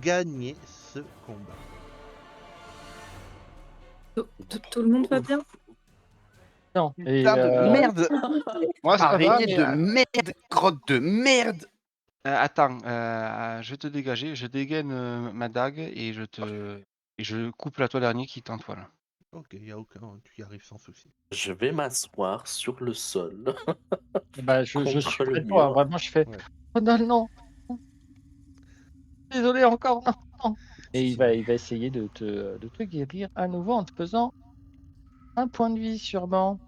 gagner ce combat. Tout le monde va bien? Non. Et Putain de merde. moi ça va, Araignée mais de merde, grotte de merde. attends, je vais te dégager, je dégaine ma dague et je coupe la toile d'araignée qui est en toile. Ok, y a aucun, tu y arrives sans souci. Je vais m'asseoir sur le sol. Bah, je Contre suis le près de toi, mur. vraiment, je fais Ouais. oh non, non, désolé encore, non, non. Et il va essayer de te guérir à nouveau en te faisant un point de vie sûrement.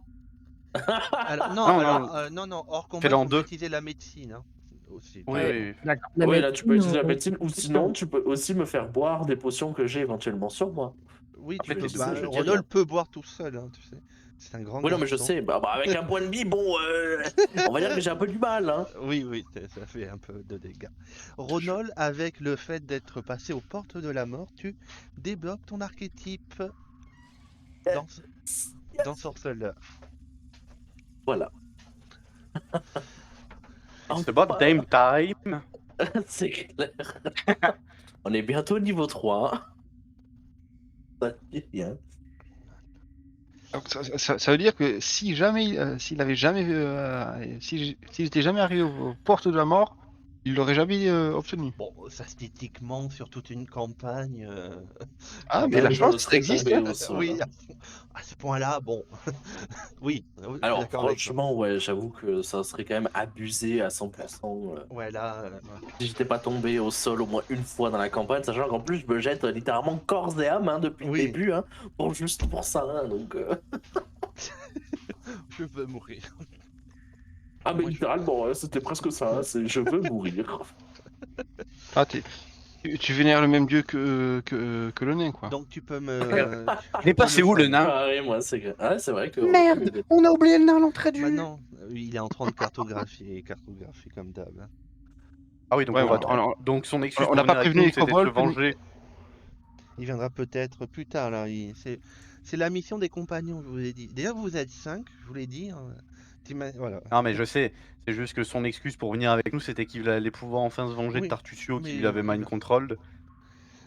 Alors, non, hors combat, Fais-le il en faut deux. utiliser la médecine. Hein, aussi. Oui, Ouais. oui, oui. D'accord. La Oui, là tu peux médecine, utiliser la on- médecine ou sinon tu peux aussi me faire boire des potions que j'ai éventuellement sur moi. Oui, tu Après, peux. tu sais, je dis Ronald rien. peut boire tout seul, hein, tu sais. C'est un grand Oui, non, mais je garçon. sais. Bah, avec un point de vie, bon, on va dire que j'ai un peu du mal. Hein. Oui, ça fait un peu de dégâts. Ronald, avec le fait d'être passé aux portes de la mort, tu débloques ton archétype dans Sorceleur. Voilà. It's about damn time. C'est clair. On est bientôt au niveau 3. Ça dit rien. Donc ça veut dire que si jamais, s'il avait jamais, s'il était jamais arrivé aux portes de la mort, il l'aurait jamais obtenu. Bon, statistiquement, sur toute une campagne. Ah, quand mais la même, chance, je ça serais existe. tombé Hein. au sol. Oui, à ce point-là, bon. Oui, je suis Alors, d'accord avec toi. franchement, ouais, j'avoue que ça serait quand même abusé à 100%. Ouais, là, Si j'étais pas tombé au sol au moins une fois dans la campagne, sachant qu'en plus je me jette littéralement corps et âme depuis Oui. le début, hein, juste pour ça. Hein, donc, je veux mourir. Ah, mais Moi, je- littéralement, c'était presque ça. C'est je veux mourir. Ah, tu vénères le même dieu que le nain, quoi. Donc tu peux me. Il est passé où, le nain? Pareil, moi, c'est vrai que. Merde, on a oublié le nain à l'entrée du... Maintenant, il est en train de cartographier comme d'hab. Hein. Ah oui, donc, Ouais, donc son excuse on pour n'a venir pas avec prévenu nous, les c'était de se kobolds. venger. Il viendra peut-être plus tard là. C'est la mission des compagnons, je vous ai dit. Déjà vous êtes 5, je vous l'ai dit. Hein. Voilà. Non, mais je sais, c'est juste que son excuse pour venir avec nous, c'était qu'il allait pouvoir enfin se venger de Oui, Tartusio qui mais lui avait il mind va- control.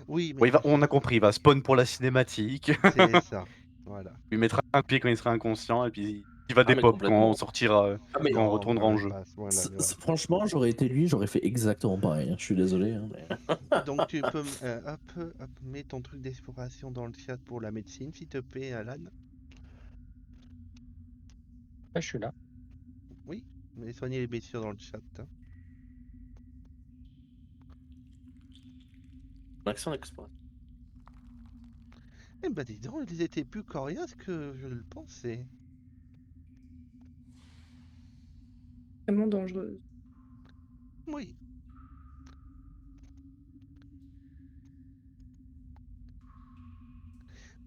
Oui, mais Bon, on a compris, il va spawn pour la cinématique. c'est ça. Voilà. Il lui mettra un pied quand il sera inconscient et puis il va Ah, mais dépop quand complètement. on sortira, Ah, mais quand on Non, retournera en jeu. pas à ce point-là, mais voilà. Franchement, j'aurais été lui, j'aurais fait exactement pareil. Hein. Je suis désolé. Hein, mais... Donc tu peux hop, mets ton truc d'exploration dans le chat pour la médecine, s'il te plaît, Alan. Ouais, je suis là. Oui, mais soignez les blessures dans le chat. Hein. Action d'exploration. Eh ben dis donc, ils étaient plus coriaces que je le pensais. Vraiment dangereuse. Oui.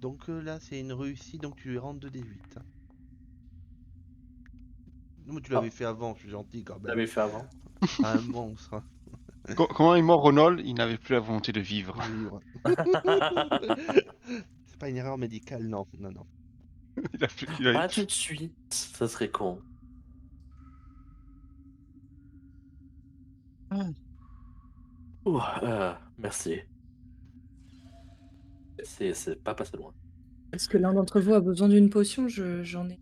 Donc là, c'est une réussite, donc tu rentres 2d8. Hein. Non, mais tu l'avais fait avant, je suis gentil quand Tu même. l'avais fait avant. Un monstre. Hein. Comment est mort Ronald? Il n'avait plus la volonté de vivre. Vivre. C'est pas une erreur médicale, non. Il a- Pas tout de suite, ça serait con. Ouh, merci. C'est pas passé loin. Est-ce que l'un d'entre vous a besoin d'une potion? J'en ai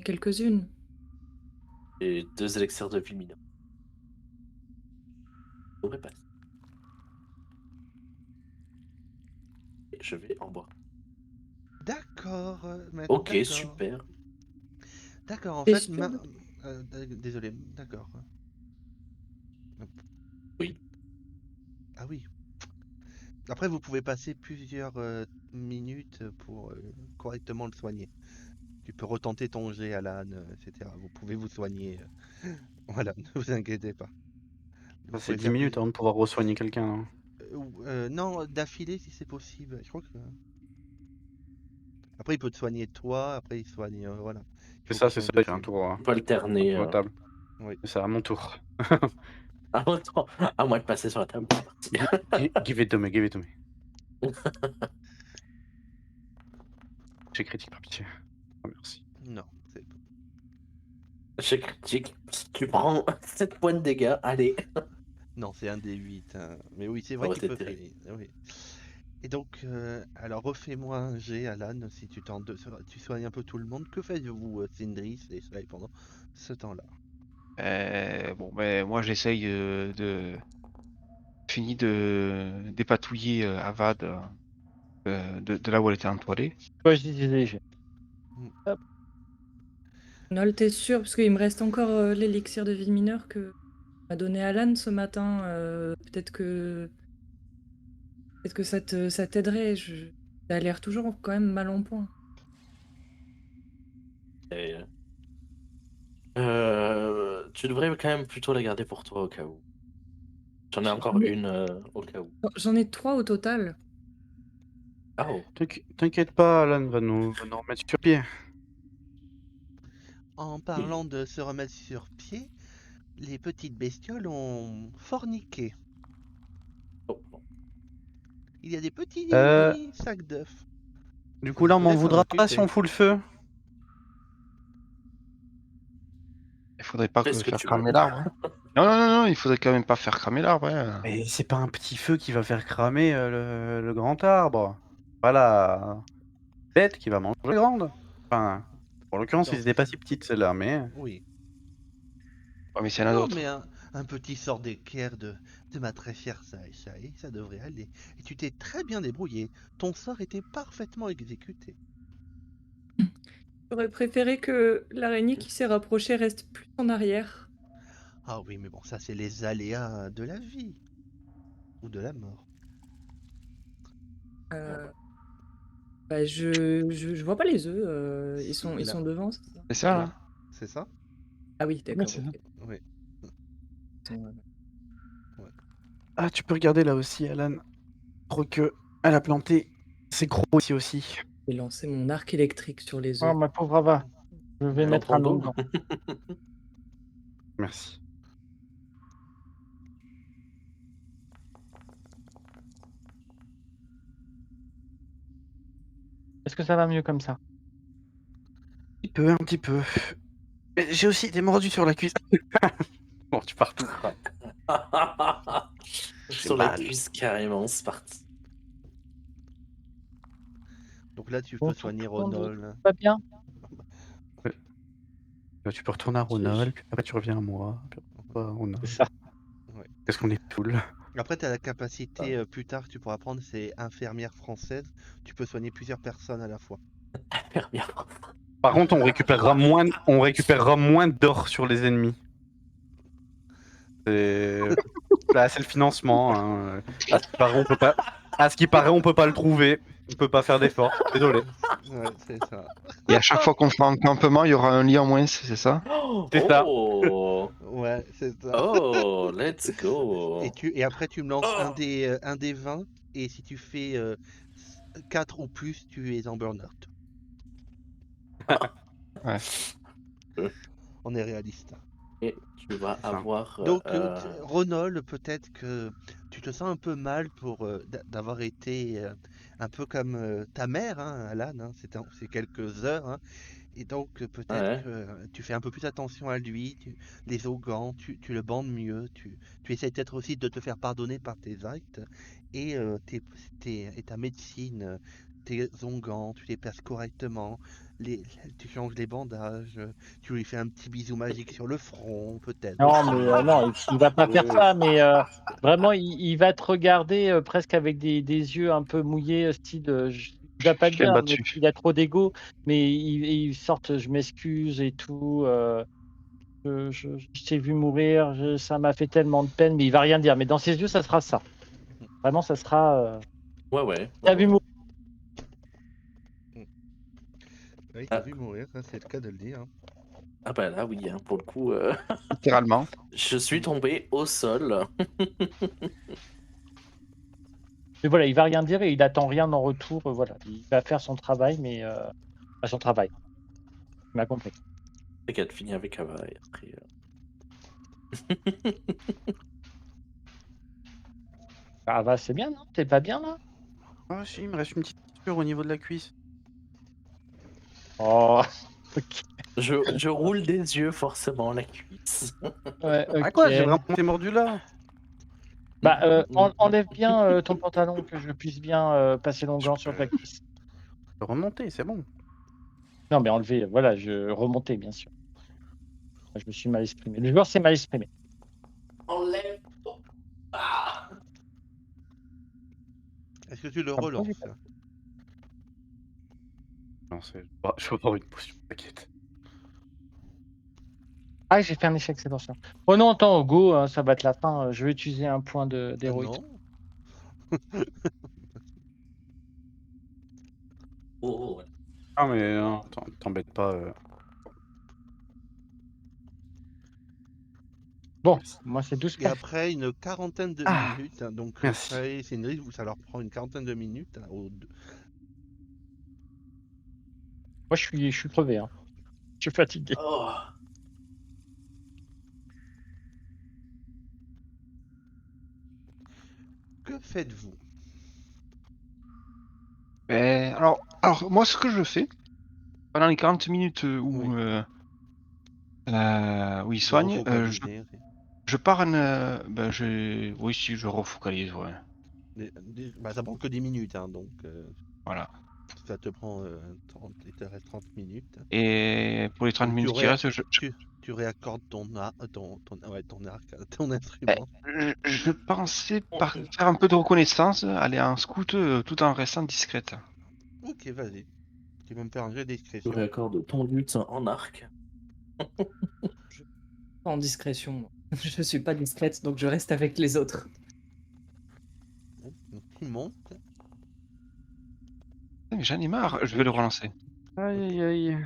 quelques-unes. Et 2 élixirs de vie mineurs. Ça devrait passer. Et je vais en boire. D'accord. Ok, d'accord. super. D'accord, en T'es fait, sûr désolé, d'accord. Hop. Oui. Ah oui. Après, vous pouvez passer plusieurs minutes pour correctement le soigner. Tu peux retenter ton jet, Alan, etc. Vous pouvez vous soigner. Voilà, ne vous inquiétez pas. Vous C'est pouvez 10 faire minutes avant de pouvoir re-soigner quelqu'un. Hein. non, d'affilée si c'est possible. Je crois que. Après, il peut te soigner toi, après il soigne. Voilà. Il C'est faut ça, qu'ils c'est sont ça, deux il y a un faits. tour, On peut alterner. tour à table. Oui. C'est ça, à mon tour. À moi de passer sur la table. Give it to me, give it to me. J'ai critique par pitié. Oh, merci. Non, c'est. Je critique. Tu prends 7 points de dégâts. Allez. Non, c'est un des 8. Mais oui, c'est Ça vrai aurait qu'il été peut terrible. faire. Oui. Et donc, alors refais-moi un jet, Alan, si tu soignes un peu tout le monde. Que faites-vous, Sindris et Sly, pendant ce temps-là? Bon, ben, moi, j'essaye fini de dépatouiller Avad de là où elle était entoilée. Moi, je disais, Hmm. Nol, t'es sûr? Parce qu'il me reste encore l'élixir de vie mineure que m'a donné Alan ce matin. Peut-être que ça t'aiderait. Ça a l'air toujours quand même mal en point. Et, tu devrais quand même plutôt la garder pour toi au cas où. J'en ai encore Mais- une au cas où. J'en ai 3 au total. Ah oh. T'inquiète pas, Alan va nous remettre sur pied. En parlant de se remettre sur pied, les petites bestioles ont forniqué. Oh. Il y a des petits Euh, sacs d'œufs. Du coup, là, on m'en Faudrait s'en voudra pas si occuper. on fout le feu. Il faudrait pas Fais que ce que faire tu cramer veux. l'arbre. Hein. Non, non, non, non, il faudrait quand même pas faire cramer l'arbre. Hein. Mais c'est pas un petit feu qui va faire cramer le grand arbre. Voilà. Bête qui va manger la grande. Enfin, en l'occurrence, Non. ils étaient pas si petites celles-là, mais. Oui. Ouais, mais s'il y en a Non, d'autres. mais un petit sort d'équerre de ma très chère Saï, ça devrait aller. Et tu t'es très bien débrouillé. Ton sort était parfaitement exécuté. J'aurais préféré que l'araignée qui s'est rapprochée reste plus en arrière. Ah oui, mais bon, ça c'est les aléas de la vie. Ou de la mort. Euh, Bah, je vois pas les œufs. Ils sont Là. devant, c'est ça? C'est ça, Ouais. là. C'est ça? Ah oui, d'accord. c'est ça. ok. Oui. Ils sont, Ah, tu peux regarder là aussi, Alan. Je crois que elle a planté ses crocs ici aussi. J'ai lancé mon arc électrique sur les Oh, œufs. ma pauvre Ava. Je vais Dans mettre ton un dos. nom. Merci. Est-ce que ça va mieux comme ça? Un petit peu. Mais j'ai aussi été mordu sur la cuisse. Bon, tu pars tout. Sur la mal. cuisse carrément, c'est parti. Donc là, tu Bon, peux tout soigner le monde Ronol. va bien? Tu peux retourner à Ronald, puis après tu reviens à moi. Puis après, à Ronald. C'est ça. Qu'est-ce qu'on est cool. Après, tu as la capacité, plus tard, tu pourras prendre, c'est infirmière française. Tu peux soigner plusieurs personnes à la fois. Infirmière. Par contre, on récupérera moins d'or sur les ennemis. Là, c'est le financement. Hein. À ce qui paraît, on peut pas le trouver. On peut pas faire d'efforts. Désolé. Ouais, c'est ça. Et à chaque fois qu'on fera un campement, il y aura un lit en moins, c'est ça? C'est ça. Oh, Ouais, c'est ça. oh, let's go. Et après, tu me lances un des 20. Et si tu fais 4 ou plus, tu es en burn-out. Ouais. On est réaliste. Et tu vas ça. avoir. Donc, Ronol, peut-être que tu te sens un peu mal pour d'avoir été un peu comme ta mère, hein, Alan. Hein, c'est quelques heures. Hein, et donc, peut-être Ouais. que tu fais un peu plus attention à lui. Les gants, tu le bandes mieux. Tu essaies peut-être aussi de te faire pardonner par tes actes. Et, et ta médecine, tes onguents, tu les places correctement. Tu changes les bandages. Tu lui fais un petit bisou magique sur le front, peut-être. Non, aussi. mais non, il va pas faire ça, mais vraiment, il va te regarder presque avec des yeux un peu mouillés, style, il va pas Quel bien, battu. mais il a trop d'ego, mais il sorte, je m'excuse et tout, je t'ai vu mourir, ça m'a fait tellement de peine, mais il va rien dire, mais dans ses yeux, ça sera ça. Vraiment, ça sera, Ouais. t'as vu mourir. Oui, t'as vu mourir, hein, c'est le cas de le dire. Hein. Ah bah là, oui, hein, pour le coup, Littéralement. je suis tombé au sol. Mais voilà, il va rien dire et il attend rien en retour, voilà, il va faire son travail, mais pas son travail. Tu m'as compris. Et qu'elle finit avec Ava et après. Ah bah c'est bien, non? T'es pas bien là? Ah, si, il me reste une petite fissure au niveau de la cuisse. Oh, ok. Je roule des yeux forcément la cuisse. Ouais, Ah quoi, j'ai ok. vraiment été mordu là. Enlève bien ton pantalon que je puisse bien passer mon gant sur ta cuisse. Remonter, c'est bon. Non, mais enlever, voilà, je remontais, bien sûr. Je me suis mal exprimé. Le joueur s'est mal exprimé. Enlève. Ah. Est-ce que tu le Ah, pourquoi relances? j'ai pas- Non, je vais avoir une potion, t'inquiète. Ah, j'ai fait un échec, c'est pour ça. Oh non, attends, go, ça va être la fin. Je vais utiliser un point Ah d'héroïque. non. Oh, ouais. Ah, mais non, t'embête pas. Bon, moi, c'est 12 Et perf. après une quarantaine de Ah, minutes, hein, donc merci. Frey et Cindric, ça leur prend une quarantaine de minutes. Hein, Moi, je suis crevé. Hein. Je suis fatigué. Oh. Que faites-vous? Alors, moi, ce que je fais, pendant les 40 minutes Oui. où il De soigne, refocaliser. je pars en. Oui, si, je refocalise, ouais. Ça prend que 10 minutes, hein, donc Voilà. ça te prend 30, il te reste 30 minutes. Et pour les 30 Donc minutes qui restent, tu réaccordes ton arc, ton instrument. je pensais faire un peu de reconnaissance, aller en scout tout en restant discrète. Ok, vas-y. Tu vas me faire un jet de Tu discrétion. réaccordes ton lutte en arc. En discrétion, moi. Je suis pas discrète, donc je reste avec les autres. Donc tu montes. Mais j'en ai marre, je vais le relancer. Aïe, aïe, aïe.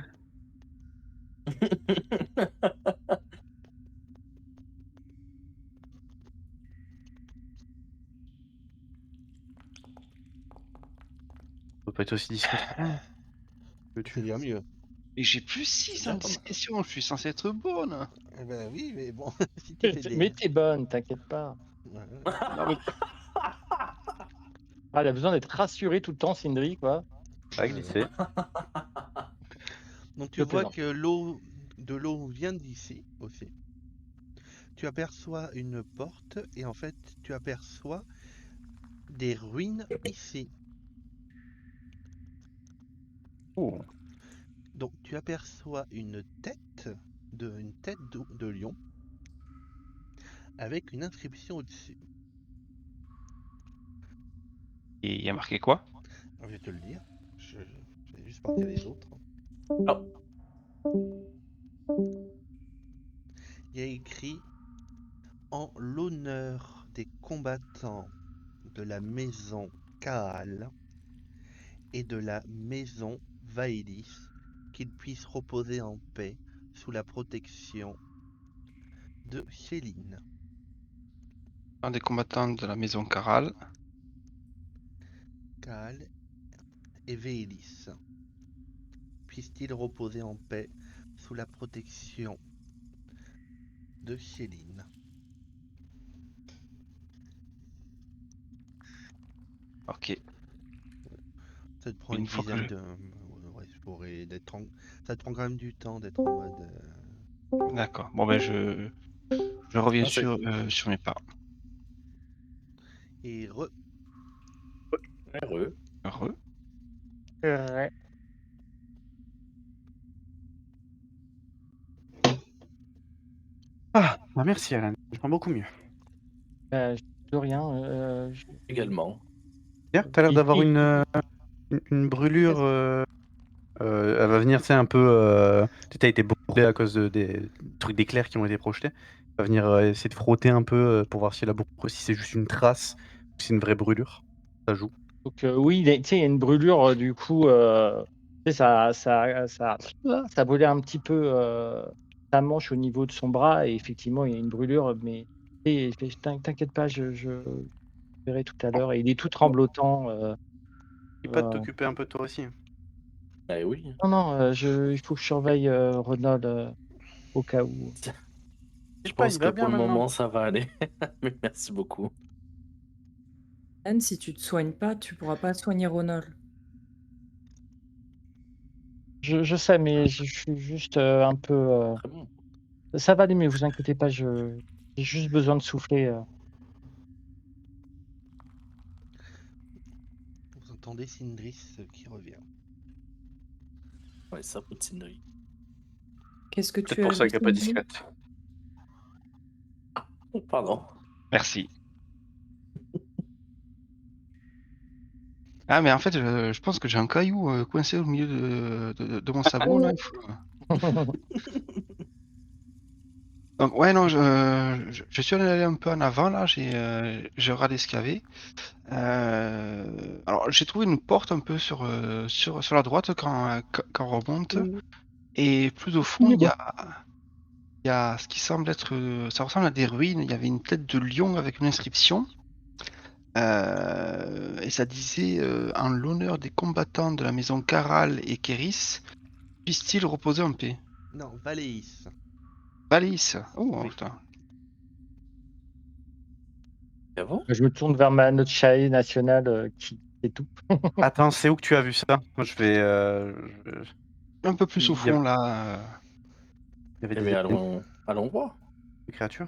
On peut pas être aussi discret que ça. C'est bien mieux. Et j'ai plus 6 en bien pas mal. discrétion, je suis censé être bonne. Eh ben oui, mais bon, si tu fais Mais des. t'es bonne, t'inquiète pas. Ouais. Non, mais Ah, elle a besoin d'être rassurée tout le temps, Sindri, quoi. Pas glisser. Donc tu Je vois plaisante. que de l'eau vient d'ici aussi. Tu aperçois une porte et en fait tu aperçois des ruines ici. Oh. Donc tu aperçois une tête de lion avec une inscription au-dessus. Et il y a marqué quoi? Alors, je vais te le dire. Je vais juste partir les autres. Oh. Il y a écrit en l'honneur des combattants de la maison Kaal et de la maison Vaelis, qu'ils puissent reposer en paix sous la protection de Céline. Un des combattants de la maison Caral. Kaal et Vaelis. Puissent-ils reposer en paix sous la protection de Céline. Ok. Ça te prend Une une fois que dizaine de... Ouais, je pourrais d'être en... Ça te prend quand même du temps d'être en mode... D'accord. Bon ben je reviens Ah, c'est- sur mes pas. Et Heureux. Heureux. Ouais. Ah, bah merci Alan, je prends beaucoup mieux. De rien. Également. D'ailleurs, t'as l'air d'avoir une brûlure. Elle va venir, c'est un peu. T'as été brûlé à cause des trucs d'éclairs qui ont été projetés. Elle va venir essayer de frotter un peu pour voir si si c'est juste une trace ou si c'est une vraie brûlure. Ça joue. Donc oui, tu sais, il y a une brûlure, du coup, tu sais, ça brûlait un petit peu sa manche au niveau de son bras, et effectivement, il y a une brûlure, mais t'inquiète pas, je verrai tout à l'heure. Et il est tout tremblotant. Et pas de t'occuper un peu de toi aussi. Eh oui. Non, non, il faut que je surveille Renaud au cas où. Je pas, pense il que va pour bien le maintenant. moment, ça va aller. Mais merci beaucoup. Anne, si tu te soignes pas, tu pourras pas soigner Ronald. Je sais, mais je suis juste un peu. Très bon. Ça va aller, mais vous inquiétez pas, j'ai juste besoin de souffler. entendez Sindris qui revient. Ouais, ça peut Sindri. Qu'est-ce que Peut-être tu pour as ça vu, qu'elle n'est pas Sindri? discrète. Oh, pardon. Merci. Ah, mais en fait, je pense que j'ai un caillou coincé au milieu de mon sabot, là. Donc, ouais, non, je suis allé un peu en avant, là. J'ai regardé ce qu'il y avait. Alors, j'ai trouvé une porte un peu sur la droite quand on remonte. Et plus au fond, il y a ce qui semble être... ça ressemble à des ruines. Il y avait une tête de lion avec une inscription. Et ça disait en l'honneur des combattants de la maison Caral et Kéris, puissent-ils reposer en paix. Non, Valéis. Valis. Oh, Oui. putain. Ah bon? Je me tourne vers notre chalet national qui est tout. Attends, c'est où que tu as vu ça? Moi, je vais. Un peu plus au Il y avait- fond, là. Il y avait Eh bien, des allons voir. créatures?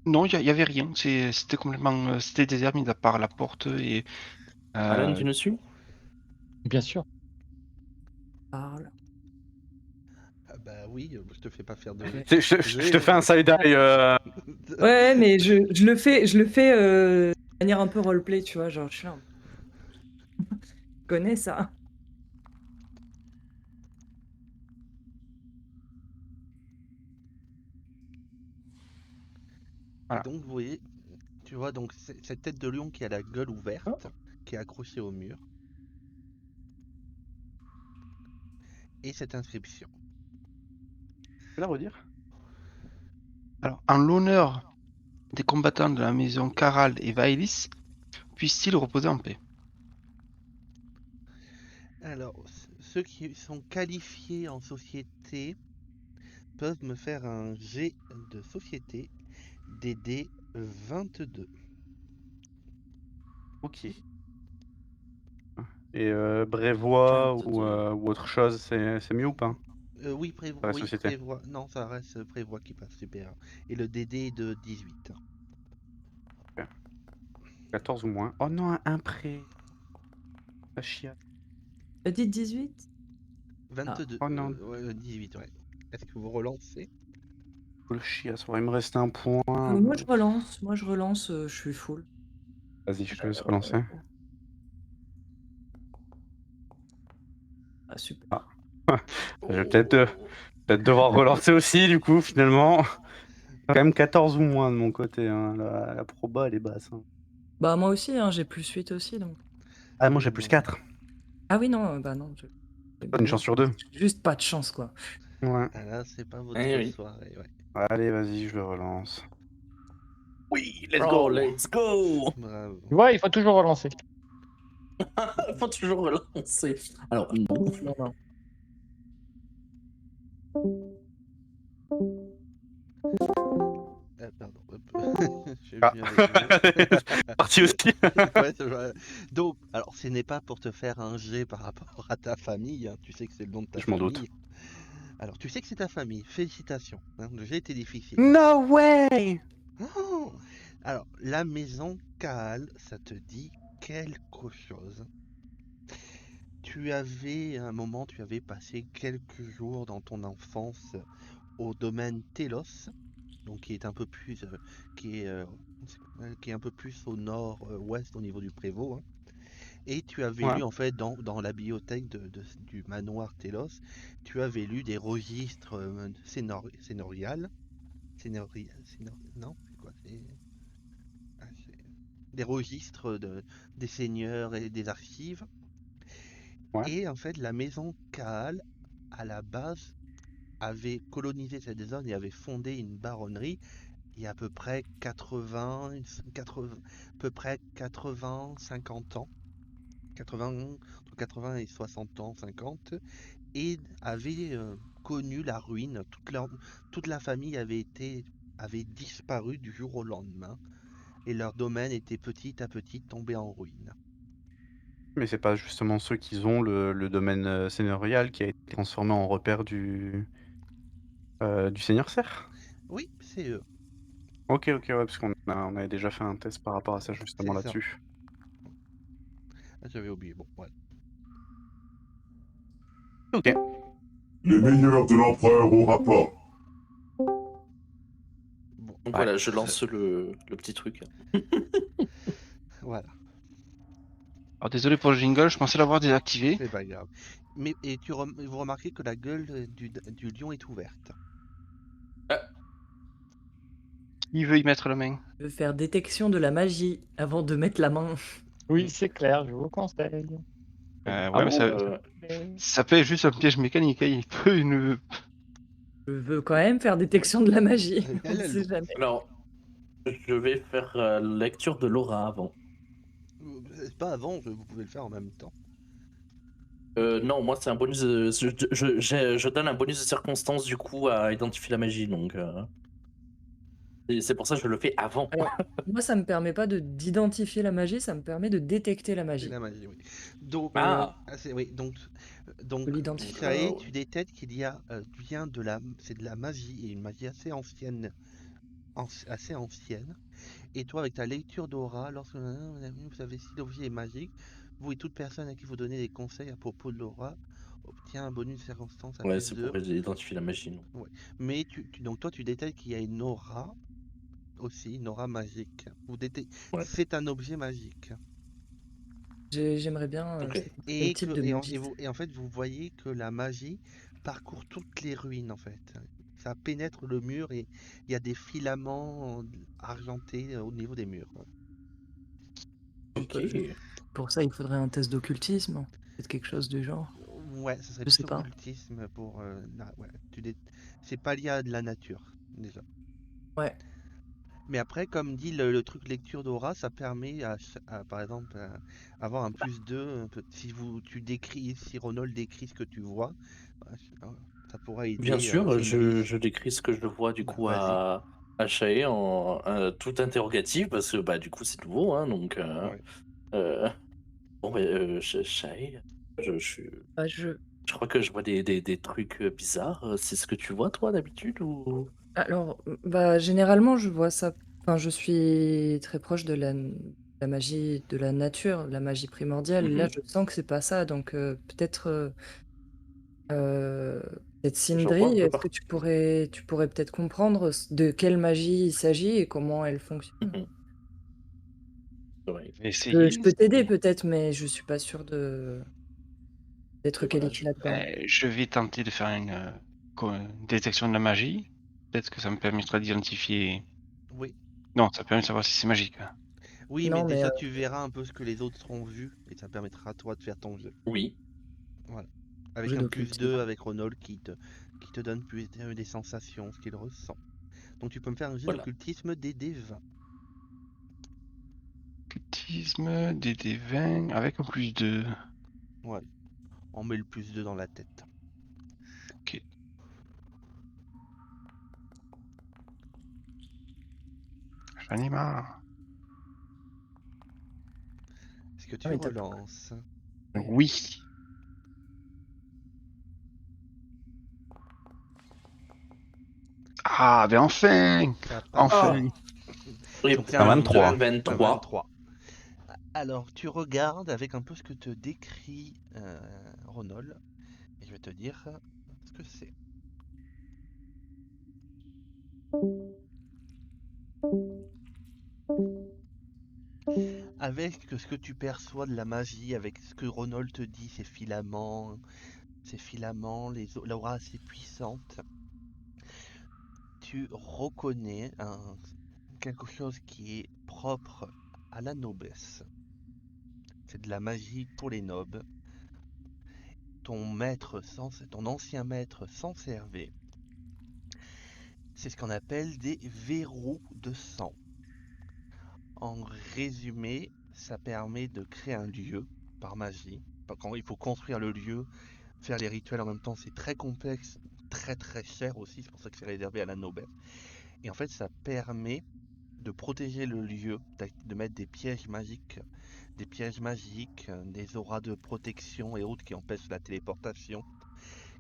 Non, il y avait rien. C'était complètement... c'était désert, mis à part la porte et... Alan, tu nous suis? Bien sûr. Parle. Ah bah oui, je te fais pas faire de... Ouais. Je te fais un side-eye. Ouais, mais je le fais de manière un peu roleplay, tu vois, genre je suis là. Je connais ça. Voilà. Donc vous voyez, tu vois donc cette tête de lion qui a la gueule ouverte, qui est accrochée au mur. Et cette inscription. Tu peux la redire? Alors, en l'honneur des combattants de la maison Caral et Vaelis, puissent-ils reposer en paix. Alors, ceux qui sont qualifiés en société peuvent me faire un jet de société DD 22. Ok. Et Brévois Putain, ou autre chose, c'est mieux ou pas? Oui, Dans la oui, société. prévoit. Non, ça reste prévoit qui passe super. Et le DD est de 18. 14 ou moins. Oh non, un prêt. La chiasse. T'as dit 18? 22. Oh non. Ouais, 18, ouais. Est-ce que vous relancez? Le chiasse. Il me reste un point. Moi je relance, je suis full. Vas-y, je te laisse relancer. Ah super. Ah. Je vais peut-être devoir relancer aussi, du coup, finalement. Quand même 14 ou moins de mon côté. Hein. La proba, elle est basse. Hein. Bah moi aussi, hein, j'ai plus 8 aussi donc. Ah, moi Oui, j'ai plus bon. 4. Ah oui non, bah non. Une chance sur 2. Juste pas de chance quoi. Ouais. Ah là, c'est pas votre Eh oui. soirée, ouais. Allez, vas-y, je le relance. Oui, let's Oh, go. let's go! Bravo. Tu vois, il faut toujours relancer. Faut toujours relancer. Alors, non. Non, non. Pardon. Je Ah. viens avec vous. C'est parti aussi. Ouais, donc, alors, ce n'est pas pour te faire un jet par rapport à ta famille. Hein. Tu sais que c'est le nom de ta Je m'en famille. doute. Alors, tu sais que c'est ta famille. Félicitations. Hein. Le jet était difficile. No way. Oh alors, la maison Kaal, ça te dit quelque chose. Tu avais, à un moment, tu avais passé quelques jours dans ton enfance au domaine Telos, donc qui est un peu plus, qui est un peu plus au nord-ouest au niveau du Prévost. Hein. Et tu avais Ouais. lu en fait dans la bibliothèque du manoir Telos, tu avais lu des registres sénorial. Non, c'est quoi? Des registres des seigneurs et des archives. Ouais. Et en fait, la maison Kaal, à la base, avait colonisé cette zone et avait fondé une baronnerie il y a à peu près 50 ans. Entre 80 et 60 ans, 50. Et avait connu la ruine. Toute la famille avait disparu du jour au lendemain. Et leur domaine était petit à petit tombé en ruine. Mais c'est pas justement ceux qui ont le domaine seigneurial qui a été transformé en repère du Seigneur Serre? Oui, c'est eux. Ok, ouais, parce qu'on avait déjà fait un test par rapport à ça justement C'est ça. là-dessus. Ah, j'avais oublié. Bon, voilà. Ok. Les meilleurs de l'empereur au rapport. Bon, Donc Ouais. voilà, je lance le petit truc. voilà. Alors désolé pour le jingle, je pensais l'avoir désactivé. C'est pas grave. Mais et vous remarquez que la gueule du lion est ouverte. Qui veut y mettre la main? Je veux faire détection de la magie avant de mettre la main. Oui, c'est clair, je vous conseille. Ouais, Ah mais bon, ça peut être juste un piège mécanique. Hein. Il peut une... Je veux quand même faire détection de la magie. On Elle ne a le sait droit. jamais. alors, je vais faire lecture de l'aura avant. C'est pas avant, vous pouvez le faire en même temps. Non, moi c'est un bonus. Je donne un bonus de circonstance du coup à identifier la magie, donc. Et c'est pour ça que je le fais avant. Alors, moi, ça me permet pas d'identifier la magie, ça me permet de détecter la C'est magie. la magie, oui. Donc, Ah. oui, donc De l'identifier. Shae, ouais. tu détectes qu'il y a bien c'est de la magie et une magie assez ancienne, Et toi, avec ta lecture d'aura, lorsque vous savez si l'objet est magique, vous et toute personne à qui vous donnez des conseils à propos de l'aura obtient un bonus de circonstance à Ouais, plus c'est 2. pour identifier la magie. Non. Mais donc toi, tu détectes qu'il y a une aura aussi, une aura magique. Ouais. C'est un objet magique. J'aimerais bien Ok. savoir quel Et, type que, de et, en, magie. et en fait, vous voyez que la magie parcourt toutes les ruines, en fait. Ça pénètre le mur et il y a des filaments argentés au niveau des murs. Ok. Pour ça, il faudrait un test d'occultisme. Peut-être quelque chose du genre. Ouais, ça serait Je sais plus pas. occultisme pour... ouais, c'est pas lié à de la nature, déjà. Ouais. Mais après, comme dit le truc lecture d'aura, ça permet, par exemple, avoir un plus 2. Si si Ronald décrit ce que tu vois, ça pourra aider. Bien sûr, Cindric. je décris ce que je vois du Bah, coup vas-y. à Shae en tout interrogatif parce que bah du coup c'est nouveau, hein, donc. Ouais. Bon, Shae, je Bah, je... crois que je vois des trucs bizarres. C'est ce que tu vois toi d'habitude ou? Alors, bah, généralement, je vois ça. Enfin, je suis très proche de la magie de la nature, la magie primordiale. Là, Mhm. je sens que c'est pas ça. Donc, peut-être peut-être J'en vois un Sindri, peu est-ce que partout. tu pourrais peut-être comprendre de quelle magie il s'agit et comment elle fonctionne? Mhm. Ouais. Je vais Je essayer. peux t'aider peut-être, mais je suis pas sûre d'être Et voilà, qualifiée là-dedans. Je vais tenter de faire une détection de la magie. Peut-être que ça me permettra d'identifier... Oui. Non, ça permet de savoir si c'est magique. Hein. Oui, mais Non, mais déjà, tu verras un peu ce que les autres ont vu et ça permettra à toi de faire ton jeu. Oui. Voilà. Avec jeu un plus d'occultisme. 2 avec Ronald qui te donne plus des sensations, ce qu'il ressent. Donc tu peux me faire un jeu Voilà. d'occultisme des D20. Occultisme, DD20, avec un plus 2. Ouais. On met le plus 2 dans la tête. Ok. J'en ai marre. Est-ce que Ah, tu mais t'as- relances? Oui. Ah, ben enfin! Ça passe. Enfin! Et Donc c'est Un un 23. 23. 23. Alors tu regardes avec un peu ce que te décrit Ronald. Et je vais te dire ce que c'est. Avec ce que tu perçois de la magie, avec ce que Ronald te dit, ces filaments, l'aura assez puissante, tu reconnais quelque chose qui est propre à la noblesse. C'est de la magie pour les nobles. Ton ancien maître s'en servait. C'est ce qu'on appelle des verrous de sang. En résumé, ça permet de créer un lieu par magie. Quand il faut construire le lieu, faire les rituels en même temps, c'est très complexe, très très cher aussi, c'est pour ça que c'est réservé à la noblesse. Et en fait, ça permet de protéger le lieu, de mettre des pièges magiques, des auras de protection et autres qui empêchent la téléportation,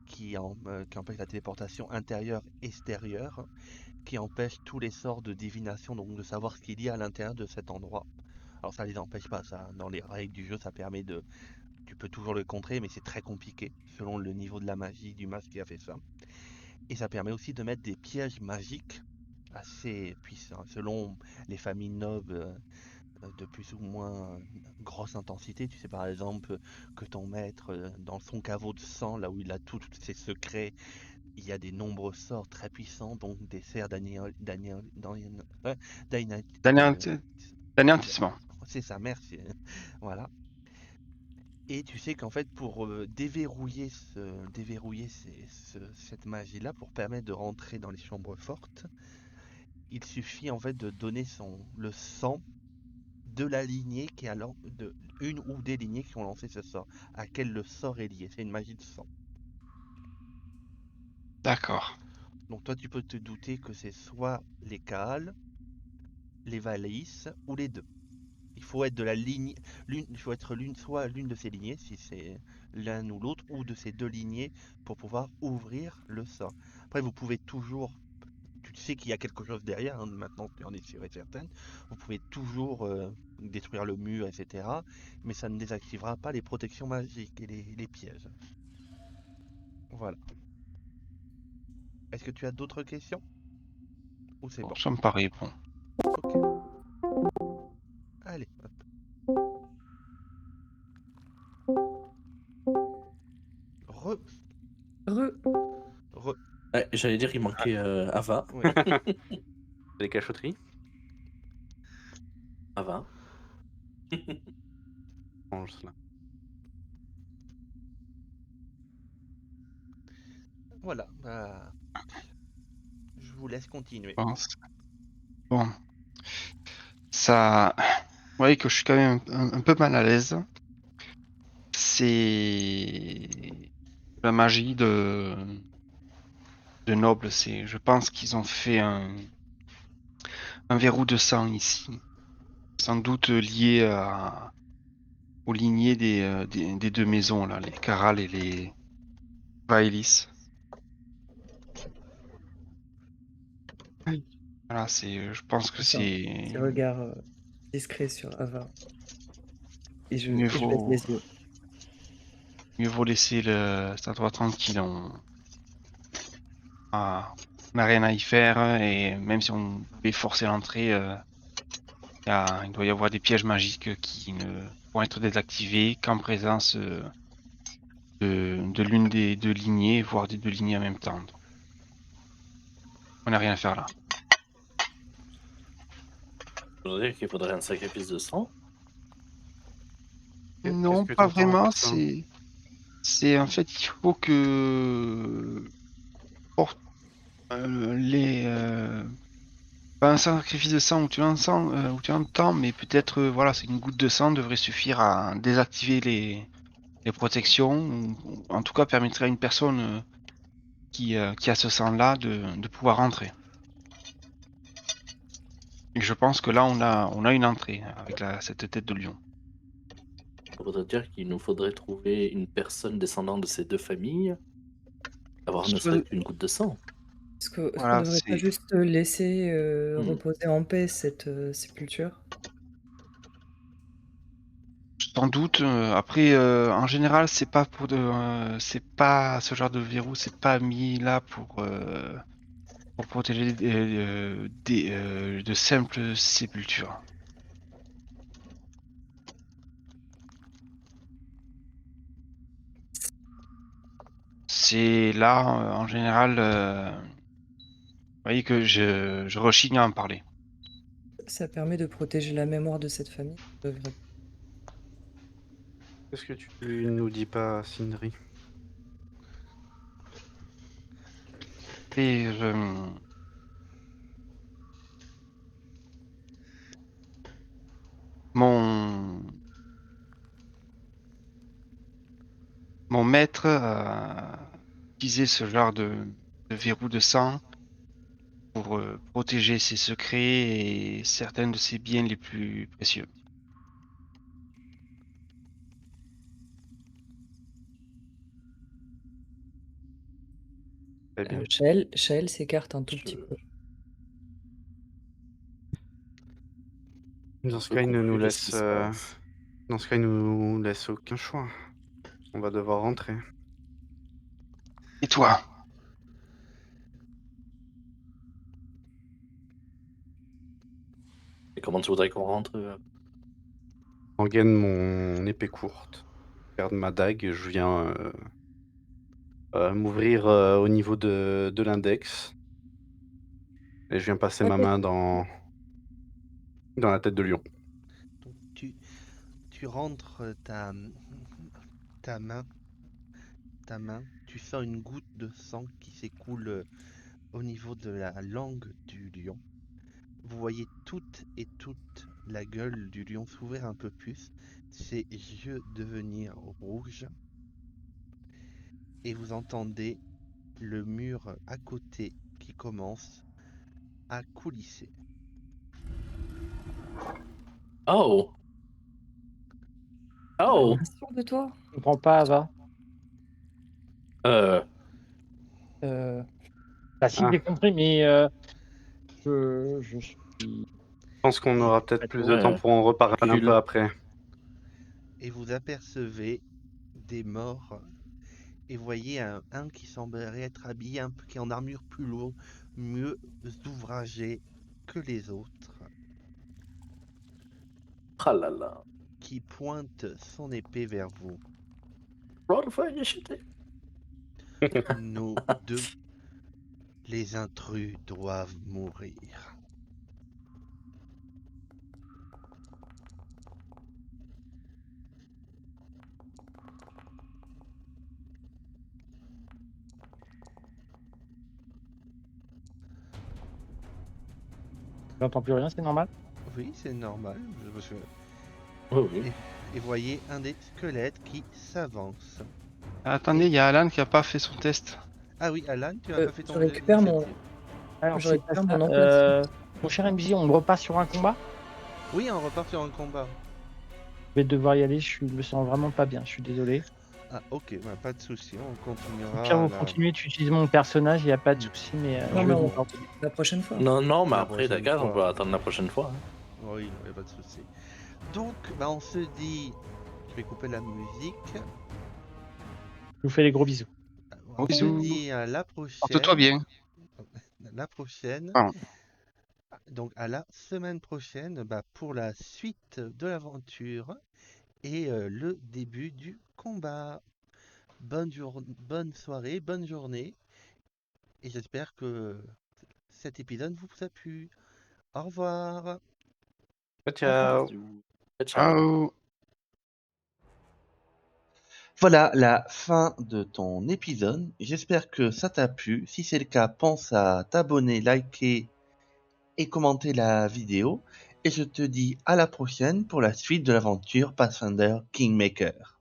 qui empêchent la téléportation intérieure-extérieure, qui empêchent tous les sorts de divination, donc de savoir ce qu'il y a à l'intérieur de cet endroit. Alors ça les empêche pas, ça. Dans les règles du jeu, ça permet de... Tu peux toujours le contrer, mais c'est très compliqué, selon le niveau de la magie du mage qui a fait ça. Et ça permet aussi de mettre des pièges magiques assez puissants, selon les familles nobles de plus ou moins grosse intensité. Tu sais par exemple que ton maître, dans son caveau de sang, là où il a tous ses secrets, il y a des nombreux sorts très puissants, donc des serres D'anéantissement. c'est ça, merci. Voilà. Et tu sais qu'en fait, pour déverrouiller cette magie-là, pour permettre de rentrer dans les chambres fortes, il suffit en fait de donner le sang de la lignée qui a de une ou des lignées qui ont lancé ce sort, à quel le sort est lié. C'est une magie de sang. D'accord. Donc toi, tu peux te douter que c'est soit les Kaal, les Valis ou les deux. Il faut être de la ligne, il faut être soit l'une de ces lignées, si c'est l'un ou l'autre, ou de ces deux lignées pour pouvoir ouvrir le sort. Après, vous pouvez toujours, tu sais qu'il y a quelque chose derrière, hein, maintenant tu en es sûr et certaine, vous pouvez toujours détruire le mur, etc. Mais ça ne désactivera pas les protections magiques et les pièges. Voilà. Est-ce que tu as d'autres questions? Ou c'est Bon, bon? ça me paraît bon. Ok. Allez, hop. Re. Ouais, j'allais dire, il manquait Ava. Oui. Les cachotteries. Ava. Change cela. Voilà. Bah, je vous laisse continuer. Je pense. Bon. Ça. Vous voyez que je suis quand même un peu mal à l'aise. C'est la magie de Noble. Je pense qu'ils ont fait un verrou de sang ici. Sans doute lié aux lignées des deux maisons, là, les Caral et les Vaelis. Voilà, je pense que Attends, c'est Petit regard discret sur Ava. Et je mieux baisse vaut, les yeux. mieux vaut laisser cet endroit tranquille. On n'a rien à y faire, et même si on pouvait forcer l'entrée, il doit y avoir des pièges magiques qui ne pourront être désactivés qu'en présence de l'une des deux lignées, voire des deux lignées en même temps. Donc, on n'a rien à faire là. Ça veut dire qu'il faudrait un sacrifice de sang. Non, Qu'est-ce que pas t'entends vraiment. par ça? C'est en fait, il faut que pas un sacrifice de sang où tu l'entends, mais peut-être voilà, c'est une goutte de sang devrait suffire à désactiver les protections, ou en tout cas permettrait à une personne qui a ce sang-là de pouvoir entrer. Et je pense que là, on a une entrée avec cette tête de lion. Ça voudrait dire qu'il nous faudrait trouver une personne descendante de ces deux familles, avoir ne serait-ce qu'une goutte de sang. Est-ce qu'on Voilà, devrait pas c'est juste laisser Hmm. reposer en paix cette sépulture? sans doute. Après, en général, c'est pas c'est pas ce genre de verrou, c'est pas mis là pour protéger de simples sépultures. C'est là, en général, vous voyez que je rechigne à en parler. Ça permet de protéger la mémoire de cette famille. Qu'est-ce que tu nous dis pas, Sindri? Et mon maître utilisait ce genre de verrou de sang pour protéger ses secrets et certains de ses biens les plus précieux. Très bien. Shael s'écarte un tout petit peu. Dans ce cas, il ne nous Qu'est-ce qui laisse, se passe dans ce cas, il nous laisse aucun choix. On va devoir rentrer. Et toi? Et comment tu voudrais qu'on rentre En gaine mon épée courte. Je garde ma dague et je viens m'ouvrir au niveau de l'index. Et je viens passer ma Ok. main dans la tête de lion. Donc tu rentres ta main, tu sens une goutte de sang qui s'écoule au niveau de la langue du lion. Vous voyez toute la gueule du lion s'ouvrir un peu plus, ses yeux devenir rouges, et vous entendez le mur à côté qui commence à coulisser. Oh Oh Sûr de toi? Je comprends pas, Ava. euh, Bah, si, Ah. j'ai compris, mais je suis. Je pense qu'on aura peut-être plus de Ouais. temps pour en reparler un Recule. peu après. Et vous apercevez des morts, et voyez un qui semblerait être habillé un peu, qui est en armure plus lourde, mieux ouvragée que les autres, Ah là là. qui pointe son épée vers vous. Roll for initiative. Nous deux, les intrus doivent mourir. J'entends plus rien, c'est normal. Oui, c'est normal. Oh, oui. Et voyez un des squelettes qui s'avance. Attendez, il y a Alan qui a pas fait son test. Ah oui, Alan, tu n'as pas fait je ton récupère mon- initiative. Alors, Je c'est pas récupère ça. mon emplacement. Mon cher MJ, on repart sur un combat. Oui, on repart sur un combat. Je vais devoir y aller, je me sens vraiment pas bien, je suis désolé. Ah ok, bah, pas de souci, on Au continuera. pire, vous la- continuez, tu utilises mon personnage, il n'y a pas de souci, mais Non, je mais vais on- devoir- La prochaine fois. Non, mais La après, prochaine d'accord, on fois. peut attendre la prochaine fois. hein. Oui, y a pas de souci. Donc, bah, on se dit, je vais couper la musique. Je vous fais des gros bisous. On Bisous. se dit à la prochaine. Porte-toi bien. La prochaine. Pardon. Donc à la semaine prochaine, bah, pour la suite de l'aventure et le début du combat. Bonne soirée, bonne journée. Et j'espère que cet épisode vous a plu. Au revoir. Ciao. Ciao. Ciao. Voilà la fin de ton épisode. J'espère que ça t'a plu. Si c'est le cas, pense à t'abonner, liker et commenter la vidéo. Et je te dis à la prochaine pour la suite de l'aventure Pathfinder Kingmaker.